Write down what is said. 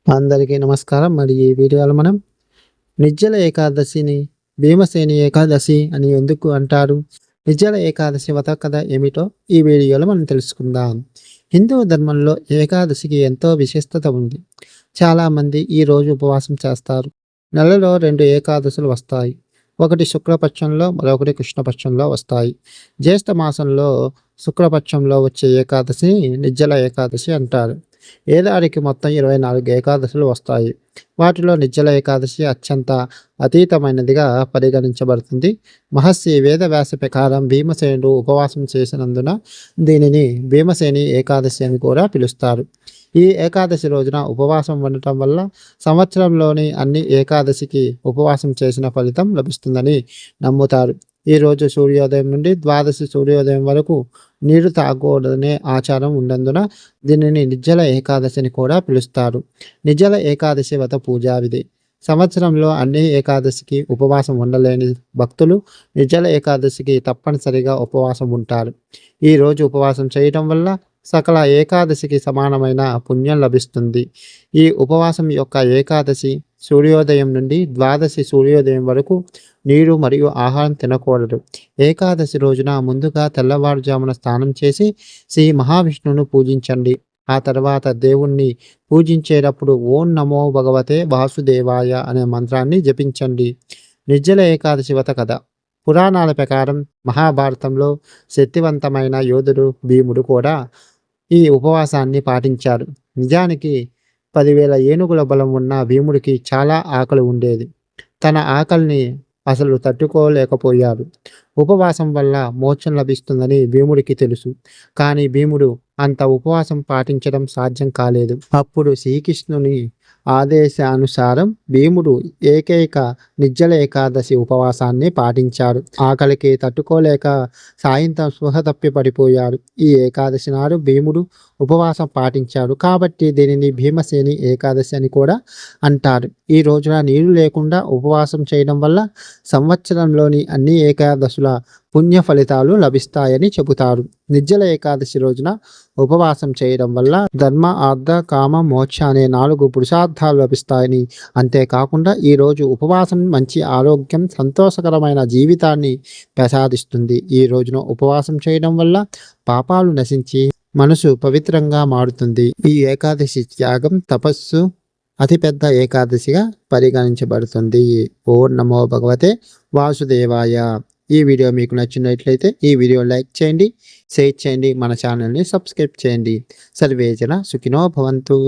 అందరికీ నమస్కారం. మరి ఈ వీడియోలో మనం నిర్జల ఏకాదశిని భీమసేని ఏకాదశి అని ఎందుకు అంటారు? నిర్జల ఏకాదశి వ్రత కథ ఏమిటో ఈ వీడియోలో మనం తెలుసుకుందాం. హిందూ ధర్మంలో ఏకాదశికి ఎంతో విశిష్టత ఉంది. చాలామంది ఈ రోజు ఉపవాసం చేస్తారు. నెలలో 2 ఏకాదశులు వస్తాయి. ఒకటి శుక్లపక్షంలో, మరొకటి కృష్ణపక్షంలో వస్తాయి. జ్యేష్ఠ మాసంలో శుక్లపక్షంలో వచ్చే ఏకాదశిని నిర్జల ఏకాదశి అంటారు. ఏడాదికి మొత్తం 24 ఏకాదశులు వస్తాయి. వాటిలో నిర్జల ఏకాదశి అత్యంత అతీతమైనదిగా పరిగణించబడుతుంది. మహర్షి వేదవ్యాస ప్రకారం భీమసేనుడు ఉపవాసం చేసినందున దీనిని భీమసేని ఏకాదశి అని కూడా పిలుస్తారు. ఈ ఏకాదశి రోజున ఉపవాసం ఉండటం వల్ల సంవత్సరంలోని అన్ని ఏకాదశికి ఉపవాసం చేసిన ఫలితం లభిస్తుందని నమ్ముతారు. ఈరోజు సూర్యోదయం నుండి ద్వాదశి సూర్యోదయం వరకు నీరు తాగకూడదనే ఆచారం ఉన్నందున దీనిని నిర్జల ఏకాదశి అని కూడా పిలుస్తారు. నిర్జల ఏకాదశి వ్రత పూజా విధి. సంవత్సరంలో అన్ని ఏకాదశికి ఉపవాసం ఉండలేని భక్తులు నిర్జల ఏకాదశికి తప్పనిసరిగా ఉపవాసం ఉంటారు. ఈరోజు ఉపవాసం చేయటం వల్ల సకల ఏకాదశికి సమానమైన పుణ్యం లభిస్తుంది. ఈ ఉపవాసం యొక్క ఏకాదశి సూర్యోదయం నుండి ద్వాదశి సూర్యోదయం వరకు నీరు మరియు ఆహారం తినకూడదు. ఏకాదశి రోజున ముందుగా తెల్లవారుజామున స్నానం చేసి శ్రీ మహావిష్ణువును పూజించండి. ఆ తర్వాత దేవుణ్ణి పూజించేటప్పుడు ఓం నమో భగవతే వాసుదేవాయ అనే మంత్రాన్ని జపించండి. నిర్జల ఏకాదశి వ్రత కథ. పురాణాల ప్రకారం మహాభారతంలో శక్తివంతమైన యోధుడు భీముడు కూడా ఈ ఉపవాసాన్ని పాటించారు. నిజానికి 10,000 ఏనుగుల బలం ఉన్న భీముడికి చాలా ఆకలి ఉండేది. తన ఆకలిని అసలు తట్టుకోలేకపోయాడు. ఉపవాసం వల్ల మోక్షం లభిస్తుందని భీముడికి తెలుసు. కానీ భీముడు అంత ఉపవాసం పాటించడం సాధ్యం కాలేదు. అప్పుడు శ్రీకృష్ణుని ఆదేశానుసారం భీముడు ఏకైక నిర్జల ఏకాదశి ఉపవాసాన్ని పాటించాడు. ఆకలికి తట్టుకోలేక సాయంత్రం స్పృహ తప్పి పడిపోయాడు. ఈ ఏకాదశి నాడు భీముడు ఉపవాసం పాటించాడు కాబట్టి దీనిని భీమసేని ఏకాదశి అని కూడా అంటారు. ఈ రోజున నీరు లేకుండా ఉపవాసం చేయడం వల్ల సంవత్సరంలోని అన్ని ఏకాదశుల పుణ్య ఫలితాలు లభిస్తాయని చెబుతారు. నిర్జల ఏకాదశి రోజున ఉపవాసం చేయడం వల్ల ధర్మ, అర్థ, కామ, మోక్ష అనే 4 పురుషార్థాలు లభిస్తాయని, అంతేకాకుండా ఈరోజు ఉపవాసం మంచి ఆరోగ్యం, సంతోషకరమైన జీవితాన్ని ప్రసాదిస్తుంది. ఈ రోజున ఉపవాసం చేయడం వల్ల పాపాలు నశించి మనసు పవిత్రంగా మారుతుంది. ఈ ఏకాదశి త్యాగం, తపస్సు అతిపెద్ద ఏకాదశిగా పరిగణించబడుతుంది. ఓం నమో భగవతే వాసుదేవాయ. ఈ వీడియో మీకు నచ్చినట్లయితే ఈ వీడియో లైక్ చేయండి, షేర్ చేయండి, మన ఛానల్ని సబ్స్క్రైబ్ చేయండి. సర్వేజన సుఖినో భవంతు.